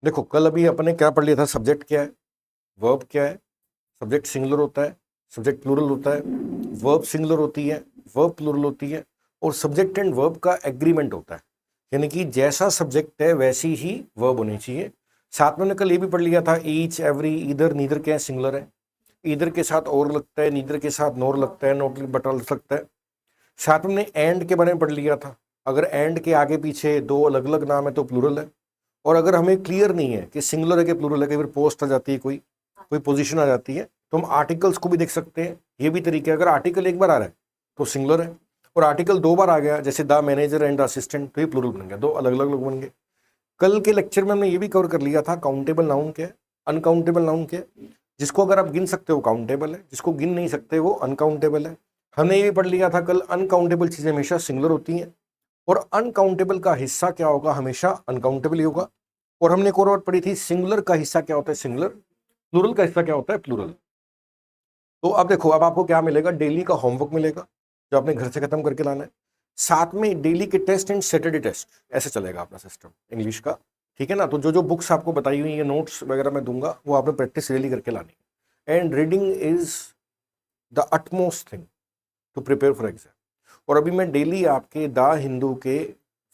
देखो कल अभी अपने क्या पढ़ लिया था, सब्जेक्ट क्या है, वर्ब क्या है, सब्जेक्ट सिंगुलर होता है, सब्जेक्ट प्लूरल होता है, वर्ब सिंगुलर होती है, वर्ब प्लूरल होती है, और सब्जेक्ट एंड वर्ब का एग्रीमेंट होता है, यानी कि जैसा सब्जेक्ट है वैसी ही वर्ब होनी चाहिए। साथ में हमने कल ये भी पढ़ लिया था, ईच, एवरी, इधर, नीदर क्या है, सिंगुलर है, इधर के साथ और लगता है, नीदर के साथ नोर लगता है, नोट बटा लग सकता है। साथ में हमने एंड के बारे में पढ़ लिया था, अगर एंड के आगे पीछे दो अलग अलग नाम है तो प्लूरल है। और अगर हमें क्लियर नहीं है कि सिंगुलर है कि प्लूरल है, कई बार पोस्ट आ जाती है, कोई पोजीशन आ जाती है, तो हम आर्टिकल्स को भी देख सकते हैं। ये भी तरीका है, अगर आर्टिकल एक बार आ रहा है तो सिंगुलर है, और आर्टिकल दो बार आ गया जैसे the manager and the assistant, तो ये प्लूरल बन गया, दो अलग अलग लोग बन गए। कल के लेक्चर में हमने ये भी कवर कर लिया था, काउंटेबल नाउन क्या है, अनकाउंटेबल नाउन क्या है। जिसको अगर आप गिन सकते हो काउंटेबल है, जिसको गिन नहीं सकते वो अनकाउंटेबल है। हमने ये भी पढ़ लिया था कल, अनकाउंटेबल चीजें हमेशा सिंगुलर होती हैं, और अनकाउंटेबल का हिस्सा क्या होगा, हमेशा अनकाउंटेबल ही होगा। और हमने एक और बात पढ़ी थी, सिंगुलर का हिस्सा क्या होता है, सिंगुलर, प्लूरल का हिस्सा क्या होता है, प्लूरल। तो अब देखो, अब आपको क्या मिलेगा, डेली का होमवर्क मिलेगा जो आपने घर से खत्म करके लाना है, साथ में डेली के टेस्ट एंड सैटरडे टेस्ट, ऐसे चलेगा अपना सिस्टम इंग्लिश का, ठीक है ना। तो जो जो बुक्स आपको बताई हुई है, नोट्स वगैरह मैं दूंगा, वो आपने प्रैक्टिस डेली करके लानी है। And reading is the utmost thing to prepare for exam. और अभी मैं डेली आपके द हिंदू के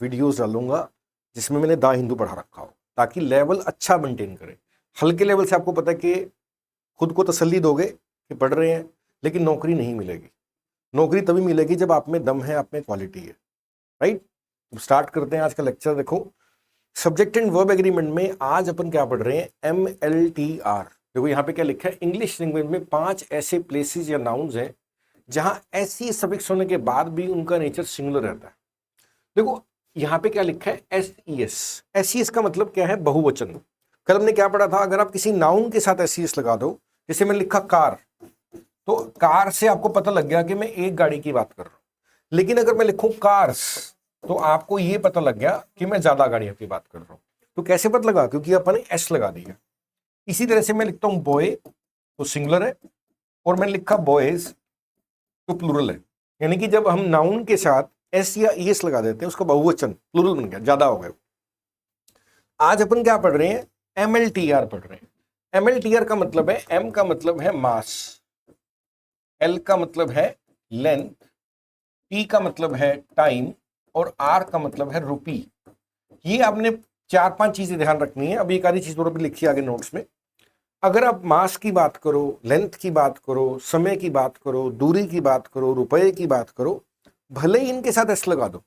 वीडियोस डालूंगा जिसमें मैंने द हिंदू पढ़ा रखा हो, ताकि लेवल अच्छा मेंटेन करें। हल्के लेवल से आपको पता है कि खुद को तसल्ली दोगे कि पढ़ रहे हैं, लेकिन नौकरी नहीं मिलेगी। नौकरी तभी मिलेगी जब आप में दम है, आप में क्वालिटी है, राइट। तो स्टार्ट करते हैं आज का लेक्चर। देखो सब्जेक्ट एंड वर्ब एग्रीमेंट में आज अपन क्या पढ़ रहे हैं, MLTR। देखो यहाँ पे क्या लिखा है, इंग्लिश लैंग्वेज में 5 ऐसे प्लेसेस या नाउन्स हैं जहां ऐसी सफिक्स होने के बाद भी उनका नेचर सिंगुलर रहता है। देखो यहाँ पे क्या लिखा है, SES का मतलब क्या है, बहुवचन। कल हमने क्या पढ़ा था, अगर आप किसी नाउन के साथ SES लगा दो, जैसे मैंने लिखा कार, तो कार से आपको पता लग गया कि मैं एक गाड़ी की बात कर रहा हूं। लेकिन अगर मैं लिखूं कार्स, तो आपको यह पता लग गया कि मैं ज्यादा गाड़ियों की बात कर रहा हूं। तो कैसे पता लगा, क्योंकि अपन ने एस लगा दिया। इसी तरह से मैं लिखता हूं बॉय, तो सिंगुलर है, और मैंने लिखा बॉयज तो प्लूरल है। यानी कि जब हम नाउन के साथ एस या ईएस लगा देते हैं, उसका बहुवचन प्लूरल बन गया, ज्यादा हो गया। आज अपन क्या पढ़ रहे हैं, MLTR पढ़ रहे हैं। MLTR का मतलब है, M का मतलब है मास, L का मतलब है लेंथ, T का मतलब है टाइम, और R का मतलब है रुपी। ये आपने 4-5 चीजें ध्यान रखनी है। अब एक आधी चीज और भी लिखी आगे नोट्स में। अगर आप मास की बात करो, लेंथ की बात करो, समय की बात करो, दूरी की बात करो, रुपए की बात करो, भले ही इनके साथ एस लगा दो,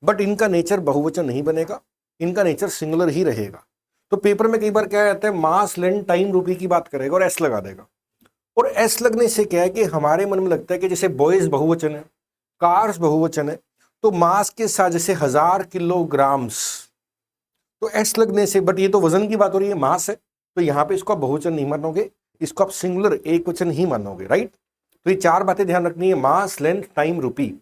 बट इनका नेचर बहुवचन नहीं बनेगा, इनका नेचर सिंगुलर ही रहेगा। तो पेपर में कई बार क्या रहता है, मास, लेंथ, टाइम, रुपी की बात करेगा और एस लगा देगा। और एस लगने से क्या है कि हमारे मन में लगता है कि जैसे बॉयज बहुवचन है, कार्स बहुवचन है, तो मास के साथ जैसे 1000 किलोग्राम्स, तो एस लगने से, बट ये तो वजन की बात हो रही है, मास है, तो यहां पे इसको आप बहुवचन नहीं मानोगे, इसको आप सिंगुलर एक वचन ही मानोगे, राइट। तो ये 4 बातें ध्यान रखनी है, मास, लेंथ, टाइम, रुपी।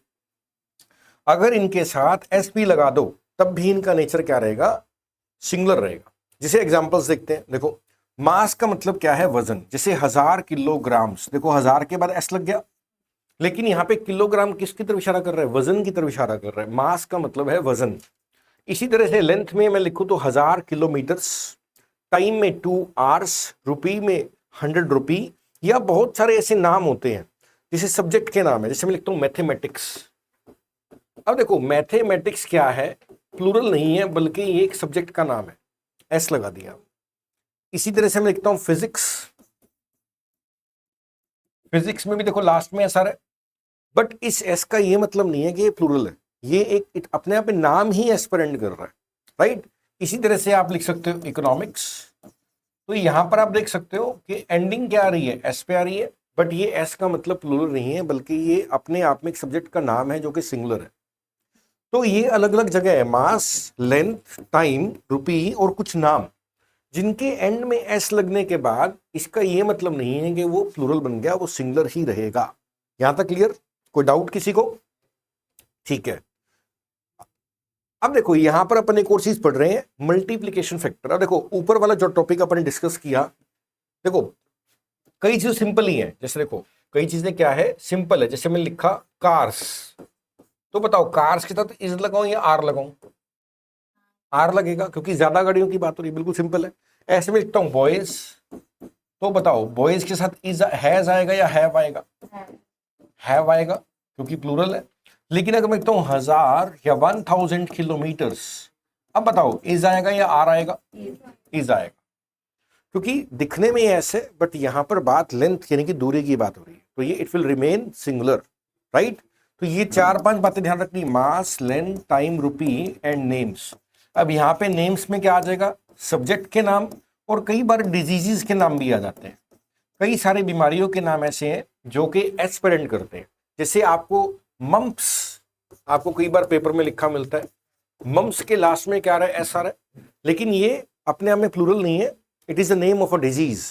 अगर इनके साथ एस भी लगा दो, तब भी इनका नेचर क्या रहेगा, सिंगुलर रहेगा। जैसे एग्जांपल्स देखते हैं। देखो मास का मतलब क्या है, वजन, जैसे 1000 किलोग्राम्स, देखो 1000 के बाद एस लग गया, लेकिन यहां पे किलोग्राम किसकी तरफ इशारा कर रहा है, वजन की तरफ इशारा कर रहा है। मास का मतलब है वजन। इसी तरह से लेंथ में मैं लिखूं तो 1000 किलोमीटर्स, टाइम में 2 आवर्स, रुपी में 100 रुपी, या बहुत सारे ऐसे नाम होते हैं जैसे सब्जेक्ट के नाम है, जैसे मैं लिखता हूं मैथमेटिक्स। अब देखो मैथमेटिक्स क्या है, प्लूरल नहीं है, बल्कि ये एक सब्जेक्ट का नाम है, एस लगा दिया। इसी तरह से मैं लिखता हूं फिजिक्स, फिजिक्स में भी देखो लास्ट में एस आ रहा है, बट इस एस का ये मतलब नहीं है कि ये प्लूरल है, ये एक अपने आप में नाम ही एस पर एंड कर रहा है, राइट। इसी तरह से आप लिख सकते हो इकोनॉमिक्स, तो यहां पर आप देख सकते हो कि एंडिंग क्या आ रही है, एस पे आ रही है, बट ये एस का मतलब प्लूरल नहीं है, बल्कि ये अपने आप में एक सब्जेक्ट का नाम है जो कि सिंगुलर है। तो ये अलग अलग जगह है, मास, लेंथ, टाइम, रुपी, और कुछ नाम जिनके एंड में एस लगने के बाद इसका ये मतलब नहीं है कि वो प्लूरल बन गया, वो सिंगुलर ही रहेगा। यहां तक क्लियर, कोई डाउट किसी को, ठीक है। अब देखो यहां पर अपन एक और चीज पढ़ रहे हैं, मल्टीप्लिकेशन फैक्टर। अब देखो ऊपर वाला जो टॉपिक अपन डिस्कस किया, देखो कई चीजें सिंपल ही है, जैसे देखो कई चीजें क्या है, सिंपल है। जैसे मैंने लिखा कार्स, तो बताओ कार्स के साथ इज लगाऊं या आर लगाऊं, आर लगेगा क्योंकि ज्यादा गाड़ियों की बात हो रही है, बिल्कुल सिंपल है। ऐसे में लिखता हूं बॉयज, तो बताओ बॉयज के साथ इज हैज आएगा या हैव आएगा? हैव आएगा क्योंकि प्लूरल है। लेकिन अगर मैं लिखता हूं 1000 या 1000 किलोमीटर्स, अब बताओ इज आएगा या आर आएगा? इज आएगा, क्योंकि दिखने में ऐसे बट यहां पर बात लेंथ यानी कि दूरी की बात हो रही है, तो ये it will remain singular, right. तो ये 4-5 बातें ध्यान रखनी, mass, length, time, rupee and names. अब यहाँ पे नेम्स में क्या आ जाएगा? सब्जेक्ट के नाम, और कई बार डिजीजेस के नाम भी आ जाते हैं। कई सारी बीमारियों के नाम ऐसे हैं जो कि एस पर एंड करते हैं। जैसे आपको मम्प्स, आपको कई बार पेपर में लिखा मिलता है, मम्प्स के लास्ट में क्या आ रहा है? एस आ रहा है, लेकिन ये अपने आप में प्लूरल नहीं है, it is the name of a disease,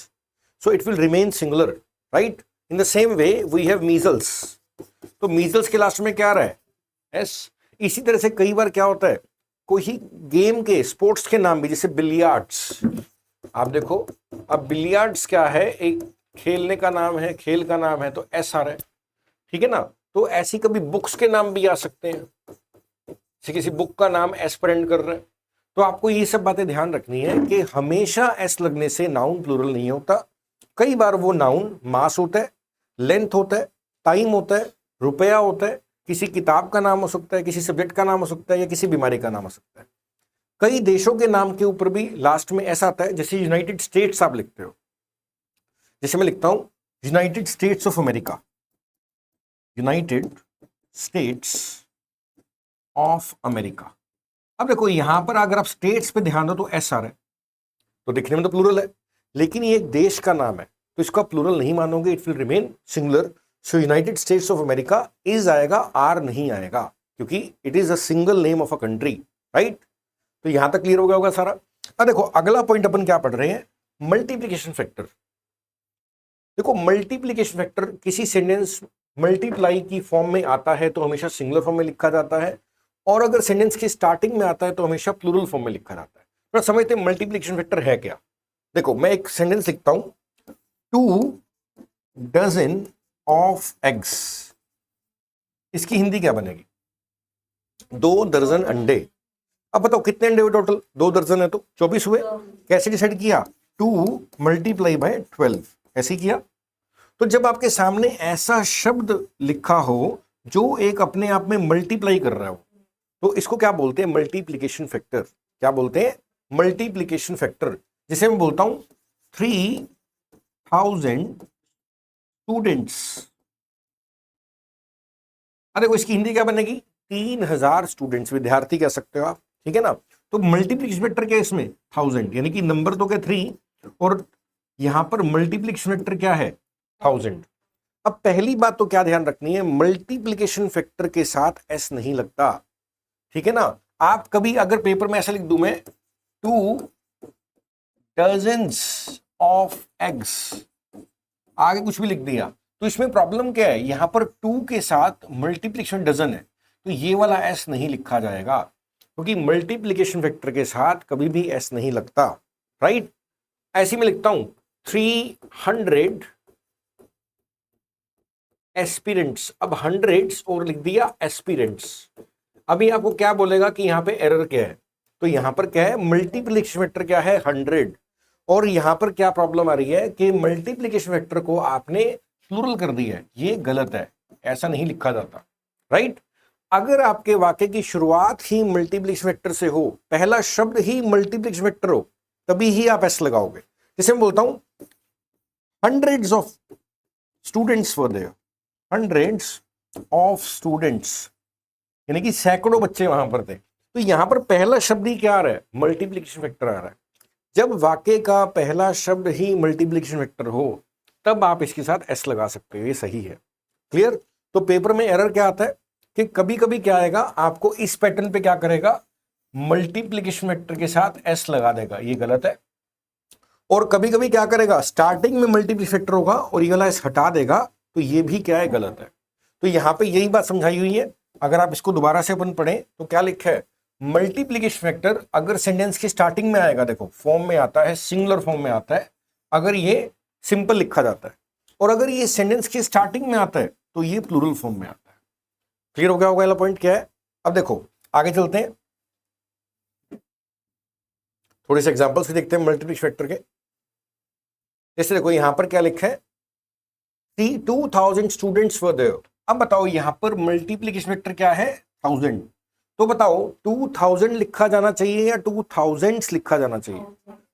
so it will remain singular, right? In the same way we have measles, तो measles के लास्ट में क्या आ रहा है? s। इसी तरह से कई बार क्या होता है, कोई गेम के, स्पोर्ट्स के नाम भी, जैसे बिलियर्ड्स, आप देखो अब बिलियर्ड्स क्या है, एक खेलने का नाम है, खेल का नाम है, तो s आ रहा है, ठीक है ना। तो ऐसी कभी बुक्स के नाम भी आ सकते हैं, किसी बुक का नाम s पर एंड कर रहा है। तो आपको ये सब बातें ध्यान रखनी है कि हमेशा एस लगने से नाउन प्लूरल नहीं होता। कई बार वो नाउन मास होता है, लेंथ होता है, टाइम होता है, रुपया होता है, किसी किताब का नाम हो सकता है, किसी सब्जेक्ट का नाम हो सकता है, या किसी बीमारी का नाम हो सकता है। कई देशों के नाम के ऊपर भी लास्ट में ऐसा आता है, जैसे यूनाइटेड स्टेट्स आप लिखते हो, जैसे मैं लिखता हूं United states of America, United states of America. अब देखो यहां पर अगर आप स्टेट्स पे ध्यान दो तो एस आ रहा है, तो दिखने में तो प्लूरल है, लेकिन ये एक देश का नाम है, तो इसका प्लूरल नहीं मानोगे, it will remain singular. So United states of America is आएगा, आर नहीं आएगा, क्योंकि it is a single name of a country, right. तो यहां तक क्लियर हो गया होगा सारा। अब देखो अगला पॉइंट अपन क्या पढ़ रहे हैं, मल्टीप्लीकेशन फैक्टर। देखो मल्टीप्लीकेशन फैक्टर किसी सेंटेंस मल्टीप्लाई की फॉर्म में आता है तो हमेशा सिंगुलर फॉर्म में लिखा जाता है, और अगर सेंटेंस की स्टार्टिंग में आता है तो हमेशा प्लूरल फॉर्म में लिखा जाता है। तो समझते हैं मल्टीप्लिकेशन फैक्टर है क्या। देखो मैं एक सेंटेंस लिखता हूं, 2 डजन ऑफ एग्स, इसकी हिंदी क्या बनेगी? 2 दर्जन अंडे। अब बताओ कितने अंडे हुए टोटल? 2 दर्जन है तो 24 हुए। कैसे डिसाइड किया? 2 मल्टीप्लाई बाय 12, ऐसे किया। तो जब आपके सामने ऐसा शब्द लिखा हो जो एक अपने आप में मल्टीप्लाई कर रहा हो, तो इसको क्या बोलते हैं? Multiplication factor. क्या बोलते हैं? Multiplication factor. जैसे मैं बोलता हूं 3000 स्टूडेंट्स, अरे वो इसकी हिंदी क्या बनेगी? 3000 स्टूडेंट्स, विद्यार्थी कह सकते हो आप, ठीक है ना। तो मल्टीप्लिकेशन फैक्टर क्या है इसमें? 1000, यानी कि नंबर तो क्या 3, और यहां पर मल्टीप्लिकेशन फैक्टर क्या है? 1000। अब पहली बात तो क्या ध्यान रखनी है, मल्टीप्लिकेशन फैक्टर के साथ एस नहीं लगता, ठीक है ना। आप कभी अगर पेपर में ऐसा लिख दूं मैं 2 डजन्स ऑफ एग्स, आगे कुछ भी लिख दिया, तो इसमें प्रॉब्लम क्या है? यहां पर 2 के साथ मल्टीप्लिकेशन डजन है, तो ये वाला एस नहीं लिखा जाएगा, क्योंकि मल्टीप्लिकेशन फैक्टर के साथ कभी भी एस नहीं लगता, राइट। ऐसे में लिखता हूं 300 एस्पिरेंट्स, अब हंड्रेड्स और लिख दिया एस्पिरेंट्स। अभी आपको क्या बोलेगा कि यहां पे एरर क्या है? तो यहां पर क्या है? मल्टीप्लिकेशन फैक्टर क्या है? 100। और यहां पर क्या प्रॉब्लम आ रही है कि मल्टीप्लिकेशन फैक्टर को आपने प्लूरल कर दिया है, ये गलत है, ऐसा नहीं लिखा जाता, राइट। अगर आपके वाक्य की शुरुआत ही मल्टीप्लिकेशन फैक्टर से हो, पहला शब्द ही मल्टीप्लिकेशन फैक्टर हो, तभी ही आप एस लगाओगे। जैसे मैं बोलता हूं hundreds of students were there, hundreds of students, यानी कि सैकड़ों बच्चे वहां पर थे। तो यहां पर पहला शब्द ही क्या आ रहा है? मल्टीप्लिकेशन फैक्टर आ रहा है। जब वाक्य का पहला शब्द ही मल्टीप्लिकेशन फैक्टर हो, तब आप इसके साथ एस लगा सकते हो, ये सही है, क्लियर। तो पेपर में एरर क्या आता है कि कभी कभी क्या आएगा, आपको इस पैटर्न पे क्या करेगा, मल्टीप्लिकेशन फैक्टर के साथ एस लगा देगा, ये गलत है। और कभी कभी क्या करेगा, स्टार्टिंग में मल्टीप्लिकेशन फैक्टर होगा और ये वाला एस हटा देगा, तो ये भी क्या है? गलत है। तो यहां पे यही बात समझाई हुई है। अगर आप इसको दोबारा से अपन पढ़ें तो क्या लिखा है? मल्टीप्लिकेशन फैक्टर अगर सेंटेंस की स्टार्टिंग में आएगा, देखो फॉर्म में आता है, सिंगुलर फॉर्म में आता है, अगर ये सिंपल लिखा जाता है, और अगर ये सेंटेंस की स्टार्टिंग में आता है तो ये प्लूरल फॉर्म में आता है। क्लियर हो गया होगा? पॉइंट क्या है? अब देखो आगे चलते हैं। थोड़े से एग्जांपल्स भी देखते हैं मल्टीप्लिकेशन फैक्टर के। जैसे देखो यहां पर क्या लिखा है, 2000 स्टूडेंट्स वर देयर। अब बताओ यहां पर मल्टीप्लिकेशन फैक्टर क्या है, 1000। तो बताओ 2000 लिखा जाना चाहिए या 2000 लिखा जाना चाहिए?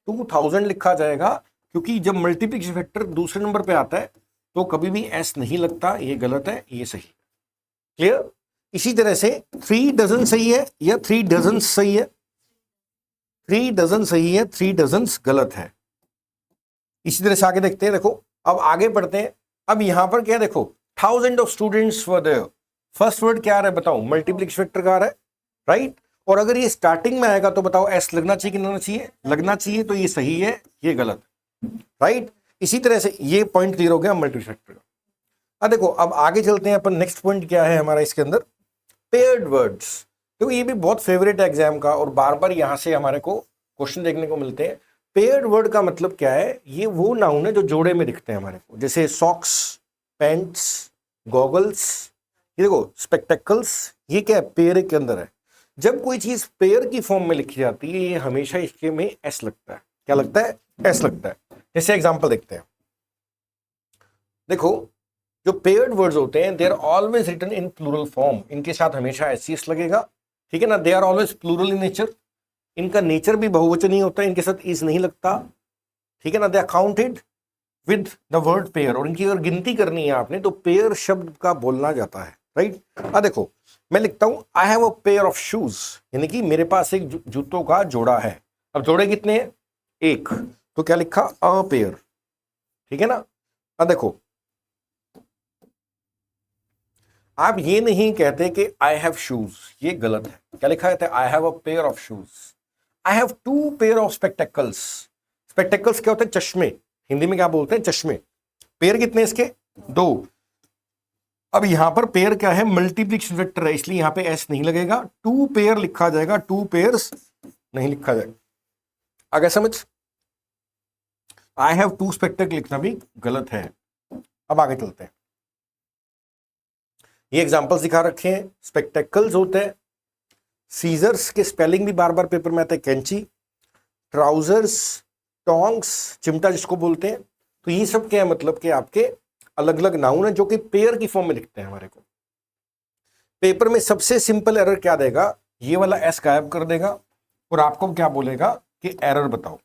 2000 लिखा जाएगा, क्योंकि जब मल्टीप्लिकेशन फैक्टर दूसरे नंबर पे आता है तो कभी भी एस नहीं लगता, ये गलत है, ये सही। क्लियर? इसी तरह से 3 डजन सही है या 3 डजन सही है? 3 डजन सही है, 3 डजन गलत है। इसी तरह से आगे देखते हैं। देखो अब आगे बढ़ते हैं। अब यहां पर क्या है, देखो 1000 of students were there. First word क्या आ रहा है बताओ, मल्टीप्लिकेशन फैक्टर का आ रहा है, राइट। और अगर ये स्टार्टिंग में आएगा तो बताओ एस लगना चाहिए कि लगना चाहिए? लगना चाहिए, तो ये सही है, ये गलत, राइट। इसी तरह से ये पॉइंट क्लियर हो गया मल्टीप्लिकेशन फैक्टर का। अब देखो अब आगे चलते हैं अपन, नेक्स्ट पॉइंट क्या है हमारा इसके अंदर, पेयर्ड वर्ड्स। तो ये भी बहुत फेवरेट है एग्जाम का, और बार बार यहां से हमारे को क्वेश्चन देखने को मिलते हैं। पेयर्ड वर्ड का मतलब क्या है, ये वो नाउन है जो जोड़े में दिखते हैं हमारे को, जैसे सॉक्स, पैंट्स, गॉगल्स। ये देखो स्पेक्टेकल्स, ये क्या है, पेयर के अंदर है। जब कोई चीज पेयर की फॉर्म में लिखी जाती है, ये हमेशा इसके में एस लगता है। क्या लगता है? एस लगता है। जैसे एग्जांपल देखते हैं। देखो जो पेयर्ड वर्ड्स होते हैं, they are always written in plural form. इनके साथ हमेशा एस लगेगा, ठीक है ना। They are always plural in nature. इनका नेचर भी बहुवचन ही होता है, इनके साथ इज नहीं लगता, ठीक है ना। They are counted with the word pair. और इनकी अगर गिनती करनी है आपने तो पेयर शब्द का बोलना जाता है, राइट। देखो मैं लिखता हूं I have a pair of shoes, यानी कि मेरे पास एक जूतों का जोड़ा है। अब जोड़े कितने हैं? एक, तो क्या लिखा, अ पेयर, ठीक है ना। देखो आप ये नहीं कहते कि आई हैव शूज, ये गलत है। क्या लिखा है? I have a pair of shoes. I have 2 pair of spectacles. Spectacles क्या होते हैं? चश्मे, हिंदी में क्या बोलते हैं? चश्मे। पेयर कितने इसके? 2। अब यहां पर पेयर क्या है? मल्टीप्लिकेशन फैक्टर है, इसलिए यहां पे एस नहीं लगेगा, 2 पेयर लिखा जाएगा, 2 पेयर्स नहीं लिखा जाएगा। आगे समझ? आई हैव 2 स्पेक्टेकल लिखना भी गलत है। अब आगे चलते हैं। ये एग्जांपल्स दिखा रखे हैं। स्पेक्टेकल्स होते हैं, सीजर्स के स्पेलिंग भी बार बार पेपर में आते हैं, कैंची, ट्राउजर्स, टोंग्स, चिमटा जिसको बोलते हैं। तो ये सब क्या है, मतलब कि आपके अलग अलग नाउन है जो कि पेयर की फॉर्म में लिखते हैं हमारे को। पेपर में सबसे सिंपल एरर क्या देगा, ये वाला एस गायब कर देगा और आपको क्या बोलेगा कि एरर बताओ।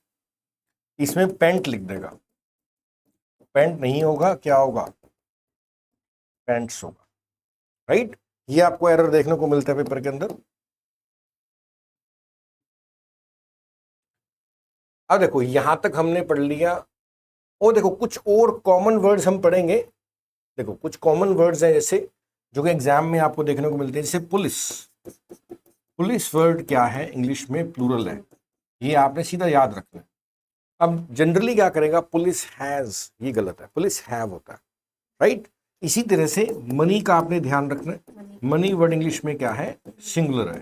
इसमें पेंट लिख देगा, पेंट नहीं होगा, क्या होगा? पेंट्स होगा, राइट। ये आपको एरर देखने को मिलता है पेपर के अंदर। अब देखो यहां तक हमने पढ़ लिया, और देखो कुछ और कॉमन वर्ड्स हम पढ़ेंगे। देखो कुछ कॉमन वर्ड्स हैं जैसे जो कि एग्जाम में आपको देखने को मिलते हैं, जैसे पुलिस। पुलिस वर्ड क्या है? इंग्लिश में प्लूरल है, ये आपने सीधा याद रखना है। अब जनरली क्या करेगा, पुलिस हैज, ये गलत है, पुलिस हैव होता है, राइट। इसी तरह से मनी का आपने ध्यान रखना है, मनी वर्ड इंग्लिश में क्या है? सिंगुलर है,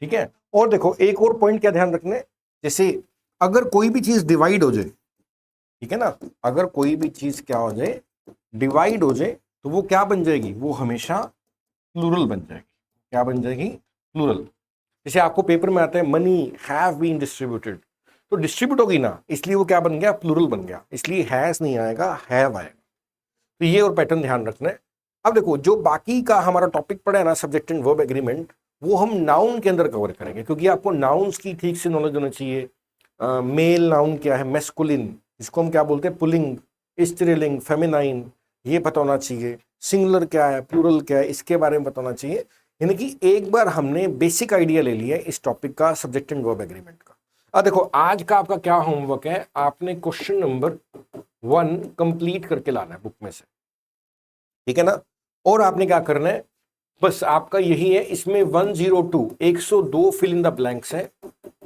ठीक है। और देखो एक और पॉइंट क्या ध्यान रखना है, जैसे अगर कोई भी चीज डिवाइड हो जाए, ठीक है ना, अगर कोई भी चीज क्या हो जाए, डिवाइड हो जाए, तो वो क्या बन जाएगी? वो हमेशा प्लूरल बन जाएगी। क्या बन जाएगी? प्लूरल। जैसे आपको पेपर में आता है मनी हैव बीन डिस्ट्रीब्यूटेड, तो डिस्ट्रीब्यूट होगी ना, इसलिए वो क्या बन गया? प्लूरल बन गया, इसलिए हैज नहीं आएगा, हैव आएगा। तो ये और पैटर्न ध्यान रखना है। अब देखो जो बाकी का हमारा टॉपिक पड़ा है ना, सब्जेक्ट एंड वर्ब एग्रीमेंट, वो हम नाउन के अंदर कवर करेंगे, क्योंकि आपको नाउन्स की ठीक से नॉलेज होनी चाहिए। मेल नाउन क्या है? मैस्कुलिन, इसको हम क्या बोलते हैं? पुलिंग, स्त्रीलिंग, फेमिनाइन, ये पता होना चाहिए। सिंगुलर क्या है, प्लूरल क्या है, इसके बारे में पता होना चाहिए। यानी कि एक बार हमने बेसिक आइडिया ले लिया इस टॉपिक का, सब्जेक्ट एंड वर्ब एग्रीमेंट का। अब देखो आज का आपका क्या होमवर्क है, आपने क्वेश्चन नंबर 1 कंप्लीट करके लाना है बुक में से, ठीक है ना। और आपने क्या करना है, बस आपका यही है, इसमें 102 102 फिल इन द ब्लैंक्स है,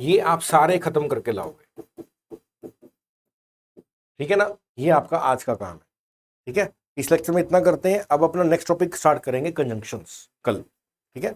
ये आप सारे खत्म करके लाओगे, ठीक है ना। ये आपका आज का काम है, ठीक है। इस लेक्चर में इतना करते हैं। अब अपना नेक्स्ट टॉपिक स्टार्ट करेंगे, कंजंक्शंस, कल, ठीक है।